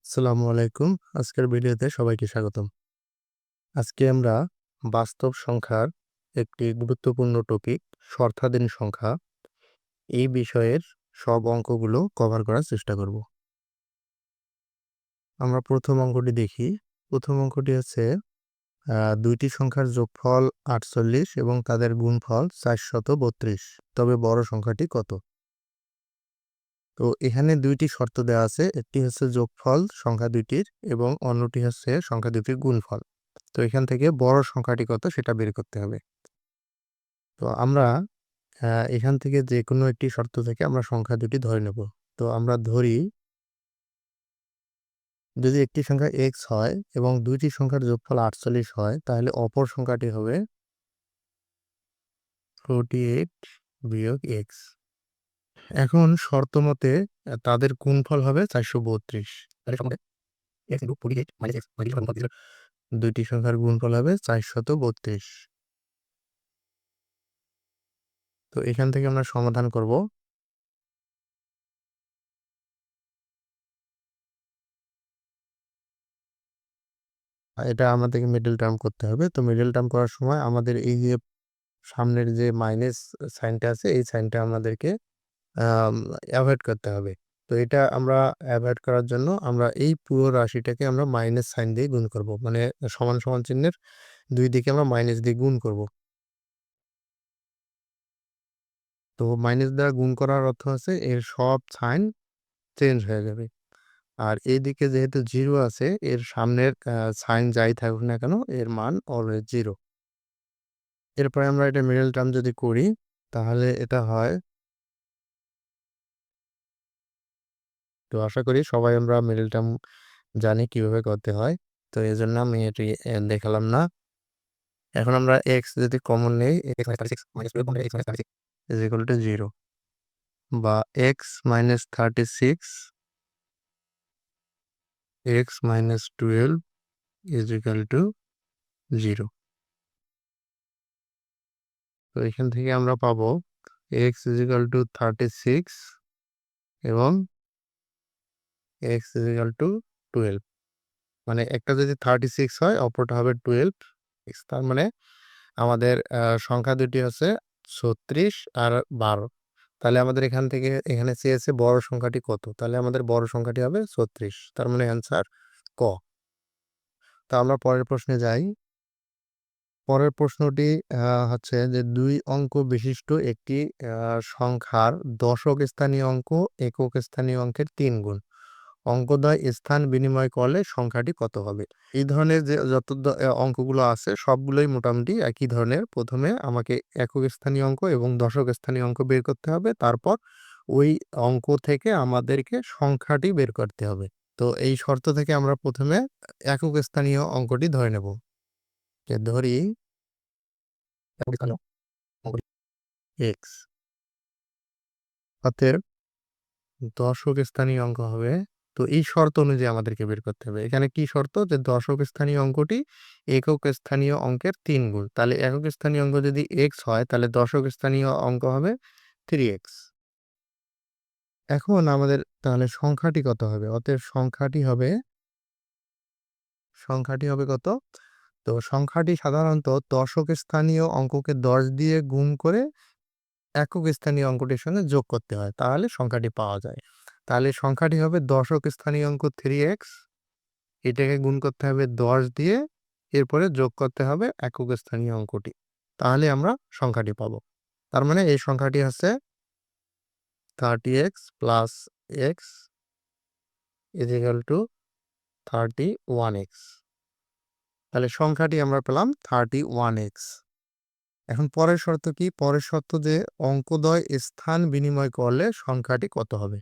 আসসালামু আলাইকুম। আজকের ভিডিওতে সবাইকে স্বাগতম। আজকে আমরা বাস্তব সংখ্যার একটি গুরুত্বপূর্ণ টপিক শর্তাধীন সংখ্যা এই বিষয়ের সব অঙ্কগুলো কভার করার চেষ্টা করব। আমরা প্রথম অঙ্কটি দেখি। প্রথম অঙ্কটি হচ্ছে দুইটি সংখ্যার যোগফল ৪৮ এবং তাদের গুণফল ৪৩২। তবে বড় সংখ্যাটি কত? তো এখানে দুইটি শর্ত দেওয়া আছে। একটি হচ্ছে যোগফল সংখ্যা দুইটির এবং অন্যটি হচ্ছে সংখ্যা দুটির গুণফল। তো এখান থেকে বড় সংখ্যাটি কত সেটা বের করতে হবে। তো আমরা এখান থেকে যে কোনো একটি শর্ত থেকে আমরা সংখ্যা দুটি ধরে নেব। তো আমরা ধরি যদি একটি সংখ্যা x হয় এবং দুইটি সংখ্যার যোগফল ৪৮ হয় তাহলে অপর সংখ্যাটি হবে 48 বিয়োগ x। এখন শর্ত মতে তাদের গুণফল হবে ৪৩২। দুইটি সংখ্যার গুণফল হবে ৪৩২। তো এখান থেকে আমরা সমাধান করব। এটা আমাদেরকে মিডল টার্ম করতে হবে। তো মিডল টার্ম করার সময় আমাদের এই যে সামনের যে মাইনাস সাইনটা আছে এই সাইনটা আমাদেরকে অ্যাভয়েড করতে হবে। তো এটা আমরা অ্যাভয়েড করার জন্য আমরা এই পুরো রাশিটাকে আমরা মাইনাস সাইন দিয়ে গুণ করব। মানে সমান সমান চিহ্নের দুই দিকে আমরা মাইনাস দিয়ে গুণ করব। তো মাইনাস দ্বারা গুণ করার অর্থ আছে এর সব সাইন চেঞ্জ হয়ে যাবে। আর এইদিকে যেহেতু 0 আছে এর সামনের সাইন যাই থাকুক না কেন এর মান অলওয়েজ 0। এরপরে আমরা এটা মিডল টার্ম যদি করি তাহলে এটা হয়। তো আশা করি সবাই আমরা মিডল টার্ম জানি কিভাবে করতে হয়। তো এজন্য আমি এটি দেখালাম না। এখন আমরা x যদি কমন নেই x - 36 - 12 x - 36 = 0 বা x - 36 x - 12 = 0। তো এখান থেকে আমরা পাবো x = 36 এবং x = 12। মানে একটা যদি 36 হয় অপরটা হবে 12 x। তার মানে আমাদের সংখ্যা দুটি হচ্ছে 36 আর 12। তাহলে আমাদের এখান থেকে এখানে চেয়েছে বড় সংখ্যাটি কত? তাহলে আমাদের বড় সংখ্যাটি হবে 36। তার মানে অ্যান্সার ক। তো আমরা পরের প্রশ্নে যাই। পরের প্রশ্নটি হচ্ছে যে ২ অঙ্ক বিশিষ্ট একটি সংখ্যার দশক স্থানীয় অঙ্ক একক স্থানীয় অঙ্কের ৩ গুণ। অঙ্কদ্বয় স্থান বিনিময় করলে সংখ্যাটি কত হবে? এই ধরনের যে যত অঙ্কগুলো আছে সবগুলোই মোটামুটি একই ধরনের। প্রথমে আমাকে একক স্থানীয় অঙ্ক এবং দশক স্থানীয় অঙ্ক বের করতে হবে। তারপর ওই অঙ্ক থেকে আমাদেরকে সংখ্যাটি বের করতে হবে। তো এই শর্ত থেকে আমরা প্রথমে একক স্থানীয় অঙ্কটি ধরে নেব। যে ধরি একক স্থানীয় অঙ্কটি x, অতএব দশক স্থানীয় অঙ্ক হবে। তো এই শর্ত অনুযায়ী আমাদেরকে বের করতে হবে। এখানে কি শর্ত? যে দশক স্থানীয় অঙ্কটি একক স্থানীয় অঙ্কের ৩ গুণ। তাহলে একক স্থানীয় অঙ্ক যদি x হয় তাহলে দশক স্থানীয় অঙ্ক হবে 3x। এখন আমাদের তাহলে সংখ্যাটি কত হবে? অতএব সংখ্যাটি হবে কত? তো সংখ্যাটি সাধারণত দশক স্থানীয় অঙ্ককে 10 দিয়ে গুণ করে একক স্থানীয় অঙ্কটির সঙ্গে যোগ করতে হয়। তাহলে সংখ্যাটি পাওয়া যায়। তাহলে সংখ্যাটি হবে দশক স্থানীয় অঙ্ক 3x, এটাকে গুণ করতে হবে 10 দিয়ে, এরপরে যোগ করতে হবে একক স্থানীয় অঙ্কটি। তাহলে আমরা সংখ্যাটি পাবো। তার মানে এই সংখ্যাটি হচ্ছে 30x + x = 31x। তাহলে সংখ্যাটি আমরা পেলাম 31x। এখন পরের শর্ত কি? পরের শর্ত যে অঙ্কদ্বয় স্থান বিনিময় করলে সংখ্যাটি কত হবে?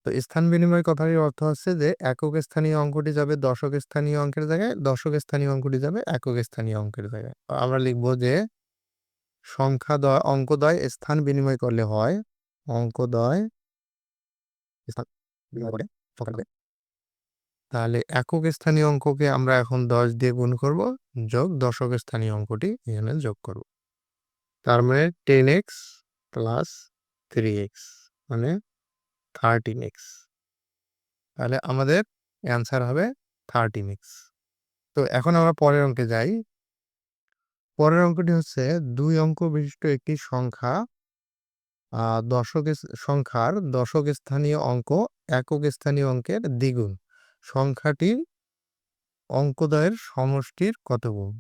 তো স্থান বিনিময় কথাটির অর্থ হচ্ছে যে একক স্থানীয় অঙ্কটি যাবে দশক স্থানীয় অঙ্কের জায়গায়, দশক স্থানীয় অঙ্কটি যাবে একক স্থানীয় অঙ্কের জায়গায়। আমরা লিখব যে অঙ্কদ্বয় স্থান বিনিময় করলে হয় অঙ্কদ্বয় স্থান বিনিময় করে সংখ্যা হবে। তাহলে একক স্থানীয় অঙ্ককে আমরা এখন 10 দিয়ে গুণ করব, যোগ দশক স্থানীয় অঙ্কটি এখানে যোগ করব। তার মানে 10x + 3x মানে 13x। তাহলে আমাদের অ্যান্সার হবে 30 মিক্স। তো এখন আমরা পরের অঙ্কে যাই। পরের অঙ্কটি হচ্ছে 2 অঙ্ক বিশিষ্ট একটি সংখ্যা সংখ্যার দশক স্থানীয় অঙ্ক একক স্থানীয় অঙ্কের দ্বিগুণ। সংখ্যাটির অঙ্কদ্বয়ের সমষ্টির কত গুণ?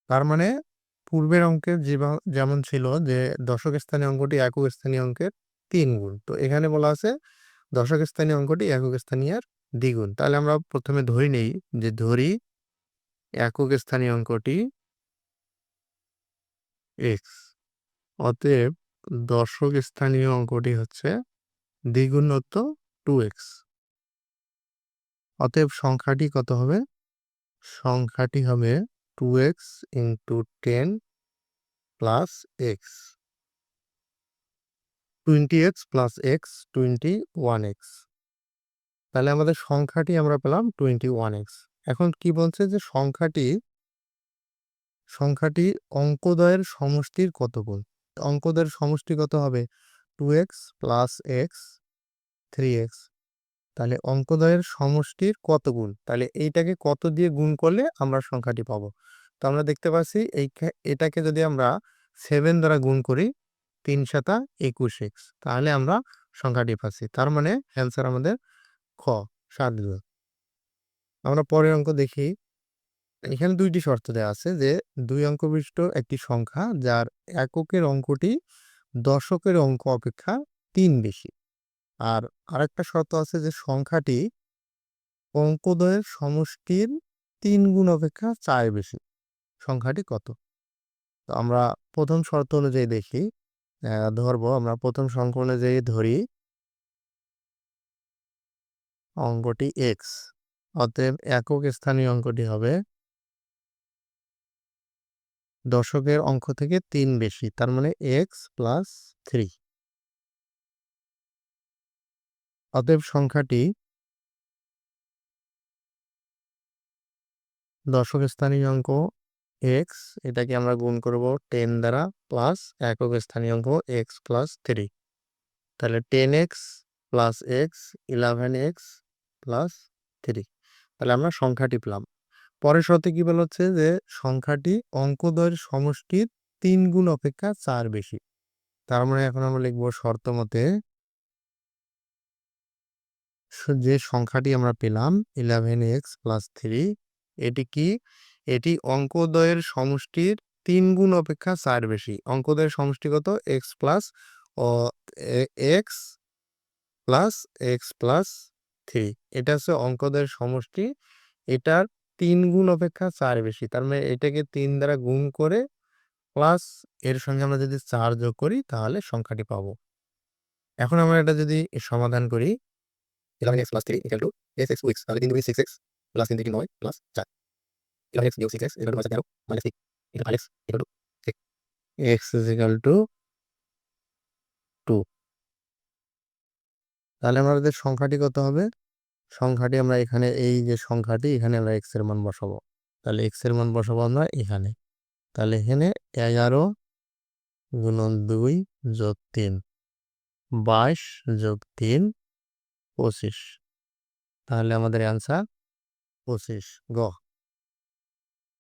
তার মানে পূর্বের অঙ্কের যেমন ছিল যে দশক স্থানীয় অঙ্কটি একক স্থানীয় অঙ্কের 3 গুণ। তো এখানে বলা আছে দশক স্থানীয় অঙ্কটি একক স্থানীয়ের দ্বিগুণ। তাহলে আমরা প্রথমে ধরি নেই যে ধরি একক স্থানীয় অঙ্কটি x, অতএব দশক স্থানীয় অঙ্কটি হচ্ছে দ্বিগুণত্ব 2x। অতএব সংখ্যাটি কত হবে? সংখ্যাটি হবে 2x into 10 plus x, 20x plus x 21x। তাহলে আমাদের সংখ্যাটি আমরা পেলাম 21x। এখন কি বলছে যে সংখ্যাটি অঙ্কদ্বয়ের সমষ্টির কত গুণ? অঙ্কদ্বয়ের সমষ্টি কত হবে? 2x plus x 3x। তাহলে অঙ্কদ্বয়ের সমষ্টির কত গুণ? তাহলে এইটাকে কত দিয়ে গুণ করলে আমরা সংখ্যাটি পাবো? তো আমরা দেখতে পাচ্ছি এটাকে যদি আমরা 7 দ্বারা গুণ করি 3 সাতা 21x, তাহলে আমরা সংখ্যাটি পাচ্ছি। তার মানে অ্যান্সার আমাদের খ 7 গুণ। আমরা পরের অঙ্ক দেখি। এখানে 2টি শর্ত দেওয়া আছে যে 2 অঙ্ক বিশিষ্ট একটি সংখ্যা যার এককের অঙ্কটি দশকের অঙ্ক অপেক্ষা 3 বেশি। আর আরেকটা শর্ত আছে যে সংখ্যাটি অঙ্কদ্বয়ের সমষ্টির 3 গুণ অপেক্ষা 4 বেশি। সংখ্যাটি কত? তো আমরা প্রথম শর্ত অনুযায়ী দেখি, ধরবো আমরা প্রথম সংখ্যা অনুযায়ী ধরি অঙ্কটি x, অতএব একক স্থানীয় অঙ্কটি হবে দশকের অঙ্ক থেকে 3 বেশি, তার মানে x প্লাস 3। অতএব সংখ্যাটি দশক স্থানীয় অঙ্ক x, এটাকে আমরা গুণ করব 10 দ্বারা প্লাস একক স্থানীয় অঙ্ক x প্লাস 3। তাহলে 10x plus x 11x plus 3। তাহলে আমরা সংখ্যাটি পেলাম। পরের শর্তে কি বলা হচ্ছে যে সংখ্যাটি অঙ্কদ্বয়ের সমষ্টির 3 গুণ অপেক্ষা 4 বেশি। তার মানে এখন আমরা লিখব শর্ত মতে যে সংখ্যাটি আমরা পেলাম 11x প্লাস 3, এটি কি? এটি অঙ্কদ্বয়ের সমষ্টির 3 গুণ অপেক্ষা 4 বেশি। অঙ্কদ্বয়ের সমষ্টি কত? x plus x plus x plus 3। এটা হচ্ছে অঙ্কদ্বয়ের সমষ্টি, এটার 3 গুণ অপেক্ষা 4 বেশি। তার মানে এটাকে 3 দ্বারা গুণ করে প্লাস এর সঙ্গে আমরা যদি 4 যোগ করি তাহলে সংখ্যাটি পাবো। এখন আমরা এটা যদি সমাধান করি 11x plus 3 equal to x 2x, তাহলে 3 2 6x প্লাস 3 3 9 প্লাস 4। 11x বিয়োগ 6x equal to 13 minus 3 into 5x equal to 6। x is equal to 2। তাহলে আমাদের সংখ্যাটি কত হবে? সংখ্যাটি আমরা এখানে এই যে সংখ্যাটি এখানে আমরা x এর মান বসাবো। তাহলে x এর মান বসাবো আমরা এখানে। তাহলে এখানে 11 গুণন 2 যোগ 3 22 যোগ 3 25। তাহলে আমাদের অ্যান্সার 25 গ।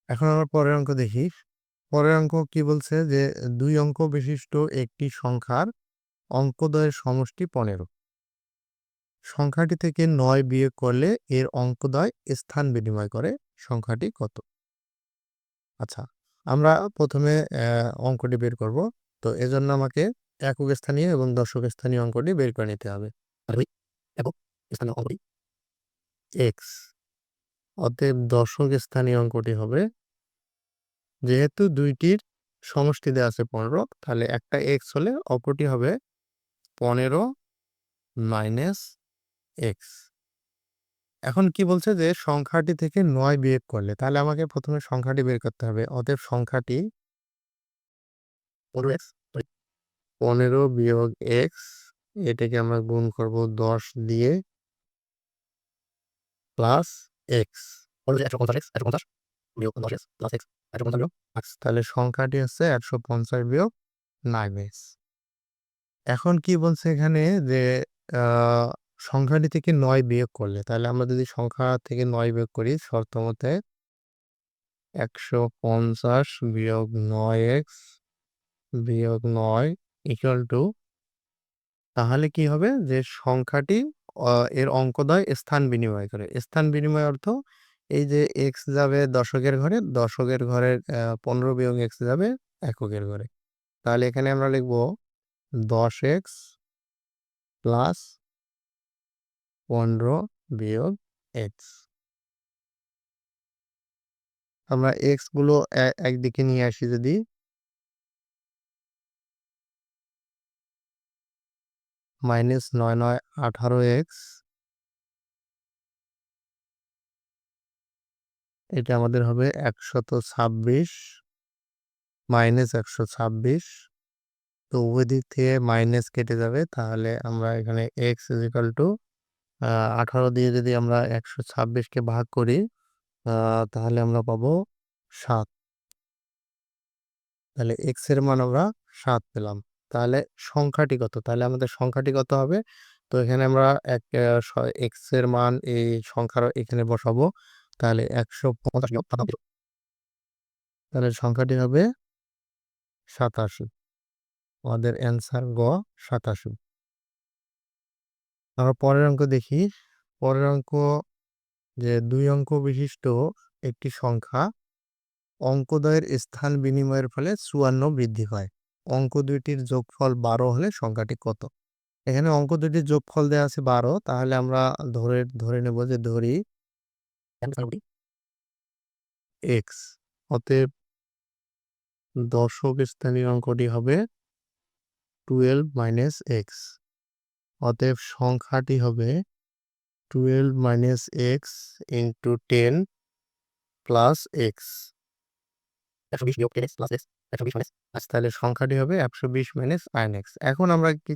এখন আমরা পরের অঙ্ক দেখি। পরের অঙ্ক কি বলছে যে 2 অঙ্ক বিশিষ্ট একটি সংখ্যার অঙ্কদ্বয়ের সমষ্টি 15। সংখ্যাটি থেকে 9 বিয়োগ করলে এর অঙ্কদ্বয় স্থান বিনিময় করে। সংখ্যাটি কত? আচ্ছা, আমরা প্রথমে অঙ্কটি বের করব। তো এজন্য আমাকে একক স্থানীয় এবং দশক স্থানীয় অঙ্কটি বের করে নিতে হবে। একক স্থানীয় অঙ্কটি x, অতএব দশক স্থানীয় অঙ্কটি হবে, যেহেতু দুইটির সমষ্টি দেওয়া আছে 15, তাহলে একটা x হলে অপরটি হবে 15 মাইনাস x। এখন কি বলছে যে সংখ্যাটি থেকে 9 বিয়োগ করলে, তাহলে আমাকে প্রথমে সংখ্যাটি বের করতে হবে। অতএব সংখ্যাটি 15 বিয়োগ x, এটাকে আমরা গুণ করব 10 দিয়ে প্লাস x, 150x 150 বিয়োগ 10x প্লাস x 150 বিয়োগ 5। তাহলে সংখ্যাটি হচ্ছে 150 বিয়োগ 9x। এখন কি বলছে এখানে যে সংখ্যাটি থেকে 9 বিয়োগ করলে, তাহলে আমরা যদি সংখ্যা থেকে 9 বিয়োগ করি শর্ত মতে 150 বিয়োগ 9x বিয়োগ 9 ইকুয়াল টু, তাহলে কি হবে যে সংখ্যাটি এর অঙ্কদ্বয় স্থান বিনিময় করে। স্থান বিনিময় অর্থ এই যে x যাবে দশকের ঘরে, দশকের ঘরের 15 বিয়োগ x যাবে এককের ঘরে। তাহলে এখানে আমরা লিখব 10x প্লাস 15 বিয়োগ x। আমরা x গুলো একদিকে নিয়ে আসি, যদি -9 9 18x, এটা আমাদের হবে 126 -126। তো উভয় দিক থেকে মাইনাস কেটে যাবে, তাহলে আমরা এখানে x ইজিক্যাল টু 18 দিয়ে যদি আমরা 126কে ভাগ করি তাহলে আমরা পাবো 7। তাহলে x এর মান আমরা 7 পেলাম। তাহলে সংখ্যাটি কত? তাহলে আমাদের সংখ্যাটি কত হবে? তো এখানে আমরা x এর মান এই সংখ্যার এখানে বসাবো। তাহলে 150, তাহলে সংখ্যাটি হবে 87। আমাদের অ্যান্সার গ 87। আমরা পরের অঙ্ক দেখি। পরের অঙ্ক যে 2 অঙ্ক বিশিষ্ট একটি সংখ্যা অঙ্কদ্বয়ের স্থান বিনিময়ের ফলে 54 বৃদ্ধি পায়। অঙ্ক দুইটির যোগফল 12 হলে সংখ্যাটি কত? এখানে অঙ্ক দুইটির যোগফল দেওয়া আছে 12, তাহলে আমরা ধরে নেব যে ধরি x, অতএব দশক স্থানীয় অঙ্কটি হবে 12 - x, অতএব সংখ্যাটি হবে 12 - x ইন্টু 10 প্লাস x। 120 বিয়োগ 10x প্লাস x, 120 মাইনাস, আচ্ছা তাহলে সংখ্যাটি হবে 120 মাইনাস 9x। এখন আমরা কি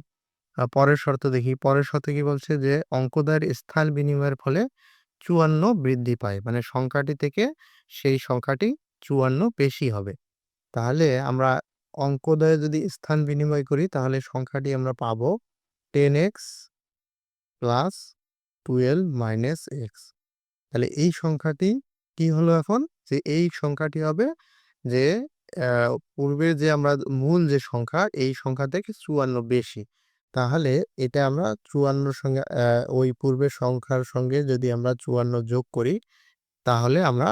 পরের শর্ত দেখি। পরের শর্তে কি বলছে যে অঙ্কদ্বয়ের স্থান বিনিময়ের ফলে 54 বৃদ্ধি পায়, মানে সংখ্যাটি থেকে সেই সংখ্যাটি 54 বেশি হবে। তাহলে আমরা অঙ্কদ্বয়ে যদি স্থান বিনিময় করি তাহলে সংখ্যাটি আমরা পাবো 10x প্লাস 12 মাইনাস x। তাহলে এই সংখ্যাটি কি হলো এখন, যে এই সংখ্যাটি হবে যে পূর্বের যে আমরা মূল যে সংখ্যা এই সংখ্যা থেকে 54 বেশি। তাহলে এটা আমরা 54 সঙ্গে ওই পূর্বের সংখ্যার সঙ্গে যদি আমরা 54 যোগ করি তাহলে আমরা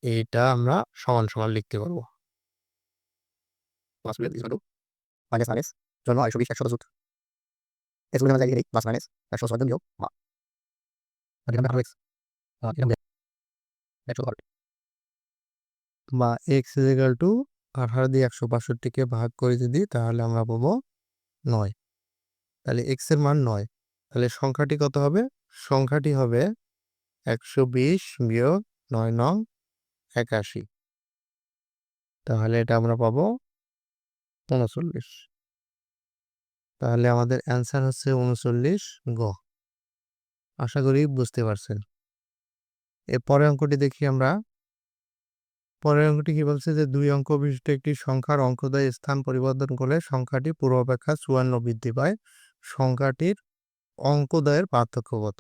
এটা আমরা সমান সমান লিখতে পারবো। জন্য 120 100 এর জন্য জায়গায় প্লাস মাইনাস 100 বিয়োগ বা x ইকুয়াল টু 18 দিয়ে 165কে ভাগ করে যদি তাহলে আমরা পাবো 9। তাহলে x এর মান 9। তাহলে সংখ্যাটি কত হবে? সংখ্যাটি হবে 120 বিয়োগ 9 নং 81। তাহলে এটা আমরা পাবো 39। তাহলে আমাদের অ্যান্সার হচ্ছে 39 গ। আশা করি বুঝতে পারছেন। এর পরের অঙ্কটি দেখি আমরা। পরের অঙ্কটি কি বলছে যে 2 অঙ্ক বিশিষ্ট একটি সংখ্যার অঙ্কদ্বয় স্থান পরিবর্তন করলে সংখ্যাটি পূর্বাপেক্ষা 54 বৃদ্ধি পায়। সংখ্যাটির অঙ্কদ্বয়ের পার্থক্য কত?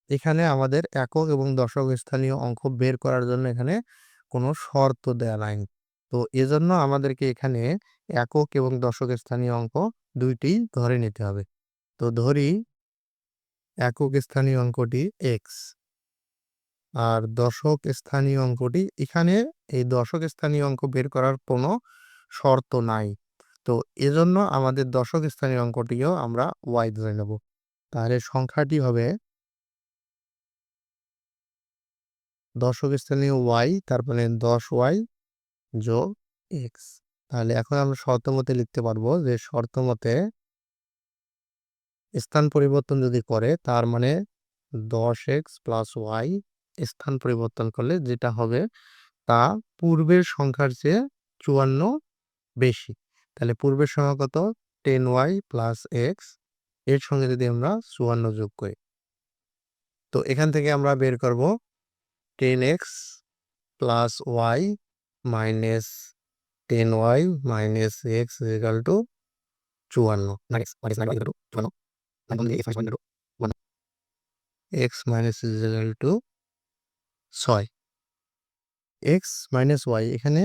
এখানে আমাদের একক এবং দশক স্থানীয় অঙ্ক বের করার জন্য এখানে কোনো শর্ত দেয়া নাই। তো এজন্য আমাদেরকে এখানে একক এবং দশক স্থানীয় অঙ্ক দুইটি ধরে নিতে হবে। তো ধরি একক স্থানীয় অঙ্কটি x আর দশক স্থানীয় অঙ্কটি, এখানে এই দশক স্থানীয় অঙ্ক বের করার কোনো শর্ত নাই। তো এজন্য আমাদের দশক স্থানীয় অঙ্কটিও আমরা y ধরে নেব। তাহলে সংখ্যাটি হবে দশক স্থানীয় y, তারপরে 10y যোগ x। তাহলে এখন আমরা শর্ত মতে লিখতে পারবো যে শর্ত মতে স্থান পরিবর্তন যদি করে তার মানে 10x প্লাস y স্থান পরিবর্তন করলে যেটা হবে তা পূর্বের সংখ্যার চেয়ে 54 বেশি। তাহলে পূর্বের সংখ্যা কত? 10y প্লাস x, এর সঙ্গে যদি আমরা 54 যোগ করি তো এখান থেকে আমরা বের করব 10x plus y minus 10y minus x equal to 54। x minus is equal to 6। x minus y এখানে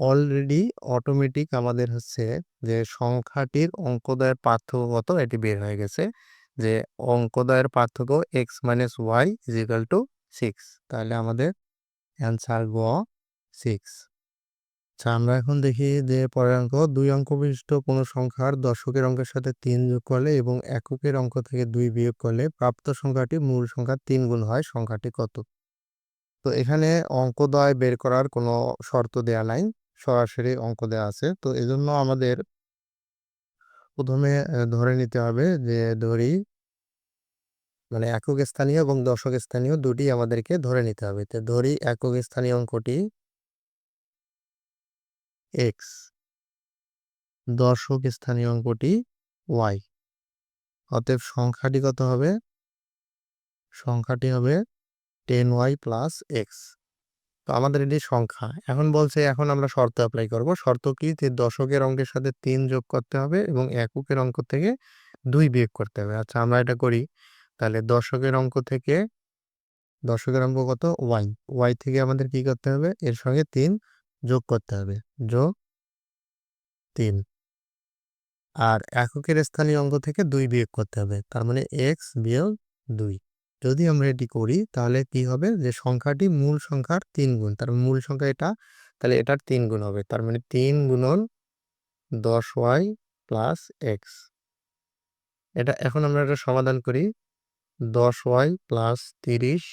অলরেডি অটোমেটিক আমাদের হচ্ছে যে সংখ্যাটির অঙ্কোদয়ের পার্থক্য কত এটি বের হয়ে গেছে, যে অঙ্কোদয়ের পার্থক্য x minus y is equal to 6। তাহলে আমাদের অ্যান্সার গ 6। আচ্ছা, আমরা এখন দেখি যে পরের অঙ্ক, 2 অঙ্ক বিশিষ্ট কোনো সংখ্যার দশকের অঙ্কের সাথে 3 যোগ করলে এবং এককের অঙ্ক থেকে 2 বিয়োগ করলে প্রাপ্ত সংখ্যাটি মূল সংখ্যার 3 গুণ হয়, সংখ্যাটি কত? তো এখানে অঙ্কোদয় বের করার কোনো শর্ত দেয়া নাই, সরাসরি অঙ্ক দেয়া আছে। তো এজন্য আমাদের প্রথমে ধরে নিতে হবে যে ধরি মানে একক স্থানীয় এবং দশক স্থানীয় দুটি আমাদেরকে ধরে নিতে হবে। তো ধরি একক স্থানীয় অঙ্কটি x, দশক স্থানীয় অঙ্কটি y। অতএব সংখ্যাটি কত হবে? সংখ্যাটি হবে 10y প্লাস x। তো আমাদের এটি সংখ্যা। এখন বলছে এখন আমরা শর্ত অ্যাপ্লাই করব। শর্ত কি? যে দশকের অঙ্কের সাথে 3 যোগ করতে হবে এবং এককের অঙ্ক থেকে 2 বিয়োগ করতে হবে। আচ্ছা, আমরা এটা করি। তাহলে দশকের অঙ্ক কত? y। y থেকে আমাদের কি করতে হবে? এর সঙ্গে 3 যোগ করতে হবে। যোগ 3। আর এককের স্থানীয় অঙ্ক থেকে 2 বিয়োগ করতে হবে। তার মানে x বিয়োগ 2। যদি আমরা এটি করি তাহলে কি হবে? যে সংখ্যাটি মূল সংখ্যার 3 গুণ। তার মূল সংখ্যা এটা, তাহলে এটার 3 গুণ হবে। তার মানে 3 গুণন 10y প্লাস x। এটা এখন আমরা এটা সমাধান করি। 10y plus 30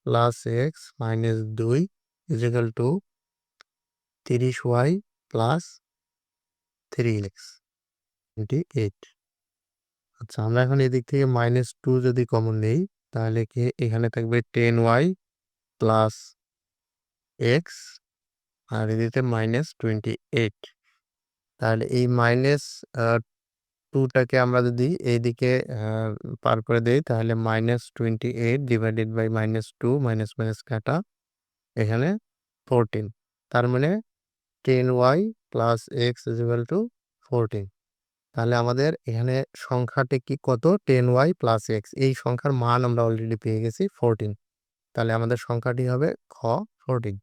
plus x minus 2 is equal to 30y plus 3x 28। আচ্ছা, আমরা এখন এদিক থেকে -2 যদি কমন নেই তাহলে কি এখানে থাকবে 10y প্লাস x আর এদিকে -28। তাহলে এই -2টাকে আমরা যদি এইদিকে পার করে দেই তাহলে -28 ডিভাইডেড বাই -2 মাইনাস মাইনাস কাটা এখানে 14। তার মানে 10y plus x is equal to 14। তাহলে আমাদের এখানে সংখ্যাটি কি কত? 10y plus x। এই সংখ্যার মান আমরা অলরেডি পেয়ে গেছি 14। তাহলে আমাদের সংখ্যাটি হবে খ 14।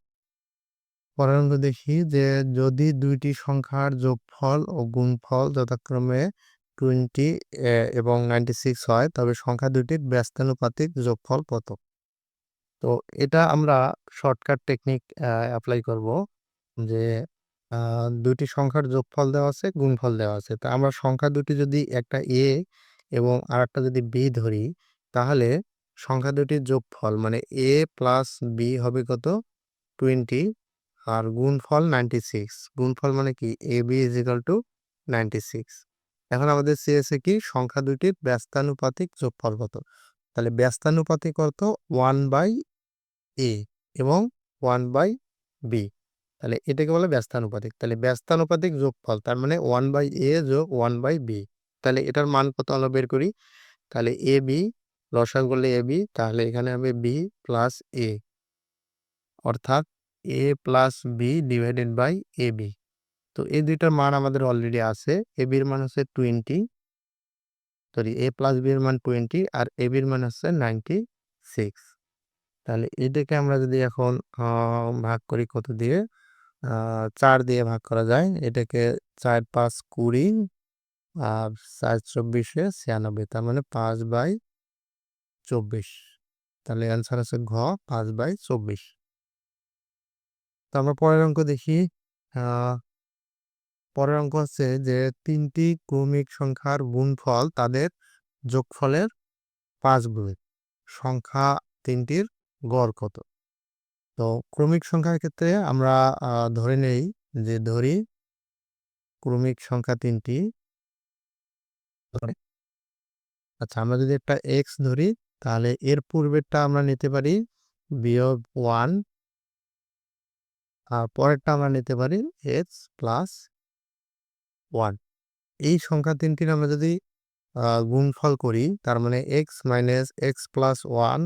পরের অঙ্ক দেখি যে যদি দুইটি সংখ্যার যোগফল ও গুণফল যথাক্রমে 20 এবং 96 হয় তবে সংখ্যা দুটির ব্যস্তানুপাতিক যোগফল কত? তো এটা আমরা শর্টকাট টেকনিক অ্যাপ্লাই করব, যে দুটি সংখ্যার যোগফল দেওয়া আছে, গুণফল দেওয়া আছে। তা আমরা সংখ্যা দুটি যদি একটা a এবং আরেকটা যদি b ধরি তাহলে সংখ্যা দুটির যোগফল মানে a প্লাস b হবে কত? 20 আর গুণফল 96। গুণফল মানে কি? ab is equal to 96। এখন আমাদের চেয়েছে কি সংখ্যা দুটির ব্যস্তানুপাতিক যোগফল কত? তাহলে ব্যস্তানুপাতিক কত? 1/a এবং 1/b। তাহলে এটাকে বলে ব্যস্তানুপাতিক। তাহলে ব্যস্তানুপাতিক যোগফল তার মানে 1/a যোগ 1/b। তাহলে এটার মান কত আমরা বের করি। তাহলে ab লসাগু করলে ab, তাহলে এখানে হবে b প্লাস a, অর্থাৎ a plus b divided by ab। তো এই দুইটার মান আমাদের অলরেডি আছে। ab এর মান হচ্ছে 20, সরি a প্লাস b এর মান 20 আর ab এর মান হচ্ছে 96। তাহলে এটাকে আমরা যদি এখন ভাগ করি কত দিয়ে? 4 দিয়ে ভাগ করা যায়। এটাকে 4 5 20 আর 4 24 96। তার মানে 5/24। তাহলে অ্যান্সার আছে ঘ 5/24। তো আমরা পরের অঙ্ক দেখি। পরের অঙ্ক হচ্ছে যে 3টি ক্রমিক সংখ্যার গুণফল তাদের যোগফলের 5 গুণ। সংখ্যা 3টির গড় কত? তো ক্রমিক সংখ্যার ক্ষেত্রে আমরা ধরে নেই যে ধরি ক্রমিক সংখ্যা 3টি। আচ্ছা, আমরা যদি একটা x ধরি তাহলে এর পূর্বেরটা আমরা নিতে পারি -1 আর পরেরটা আমরা নিতে পারি x প্লাস 1। এই সংখ্যা 3টির আমরা যদি গুণফল করি তার মানে x minus x plus 1,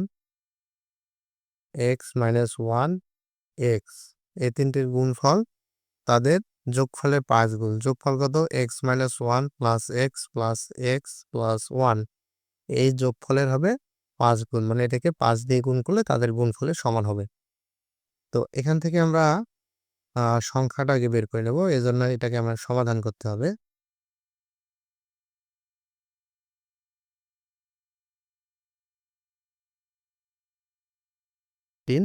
x minus 1, x, এই 3টির গুণফল তাদের যোগফলের 5 গুণ। যোগফল কত? x minus 1 plus x plus x plus 1। এই যোগফলের হবে 5 গুণ মানে এটাকে 5 দিয়ে গুণ করলে তাদের গুণফলের সমান হবে। তো এখান থেকে আমরা সংখ্যাটা আগে বের করে নেব। এজন্য এটাকে আমার সমাধান করতে হবে। 3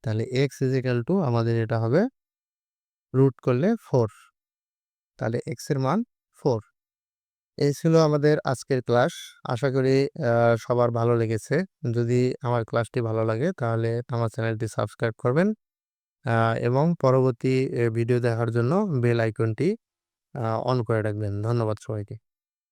তাহলে x আমাদের এটা হবে রুট করলে 4 তাহলে x এর মান 4। এই ছিল আমাদের আজকের ক্লাস। আশা করি সবার ভালো লেগেছে। যদি আমার ক্লাসটি ভালো লাগে তাহলে আমার চ্যানেলটি সাবস্ক্রাইব করবেন এবং পরবর্তী ভিডিও দেখার জন্য বেল আইকনটি অন করে রাখবেন। ধন্যবাদ সবাইকে।